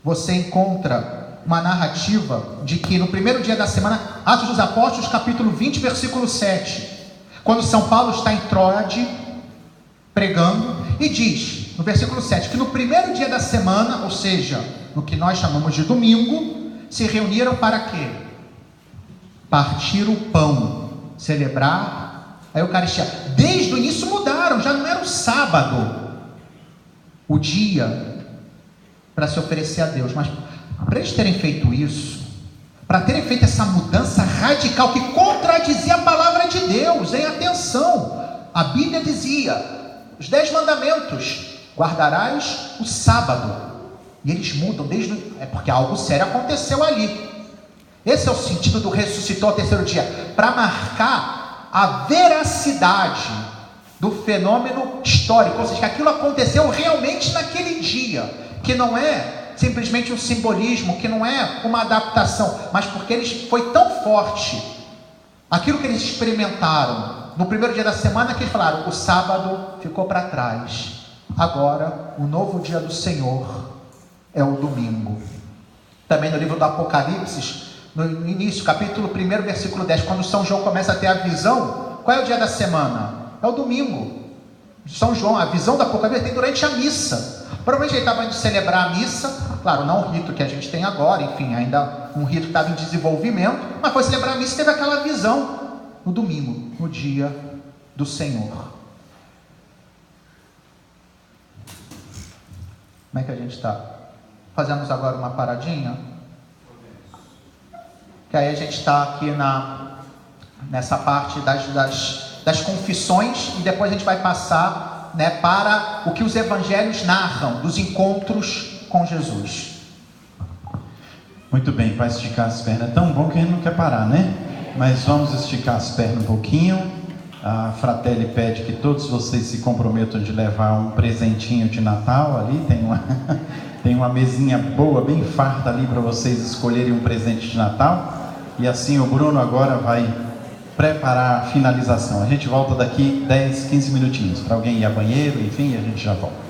você encontra uma narrativa de que no primeiro dia da semana, Atos dos Apóstolos, capítulo 20, versículo 7, quando São Paulo está em Troade, pregando, e diz, no versículo 7, que no primeiro dia da semana, ou seja, no que nós chamamos de domingo, se reuniram para quê? Partir o pão, celebrar a Eucaristia. Desde o início mudaram, já não era o sábado, o dia para se oferecer a Deus, mas para eles terem feito isso, para terem feito essa mudança radical que contradizia a palavra de Deus, hein? Atenção, a Bíblia dizia, os 10 mandamentos, guardarás o sábado, e eles mudam é porque algo sério aconteceu ali. Esse é o sentido do ressuscitou ao terceiro dia, para marcar a veracidade do fenômeno histórico, ou seja, que aquilo aconteceu realmente naquele dia, que não é simplesmente um simbolismo, que não é uma adaptação, mas porque foi tão forte aquilo que eles experimentaram no primeiro dia da semana, que eles falaram, o sábado ficou para trás, agora o novo dia do Senhor é o domingo. Também no livro do Apocalipse, no início, capítulo 1, versículo 10, quando São João começa a ter a visão, qual é o dia da semana? É o domingo. São João, a visão do Apocalipse tem durante a missa. Provavelmente ele estava indo celebrar a missa, claro, não o rito que a gente tem agora, enfim, ainda um rito que estava em desenvolvimento, mas foi celebrar a missa e teve aquela visão no domingo, no dia do Senhor. Como é que a gente está? Fazemos agora uma paradinha? Que aí a gente está aqui nessa parte das confissões, e depois a gente vai passar, né, para o que os evangelhos narram dos encontros com Jesus. Muito bem, para esticar as pernas. É tão bom que a gente não quer parar, né? Mas vamos esticar as pernas um pouquinho. A Fratelli pede que todos vocês se comprometam de levar um presentinho de Natal ali. Tem uma mesinha boa, bem farta ali para vocês escolherem um presente de Natal. E assim o Bruno agora vai preparar a finalização. A gente volta daqui 10, 15 minutinhos para alguém ir ao banheiro, enfim, e a gente já volta.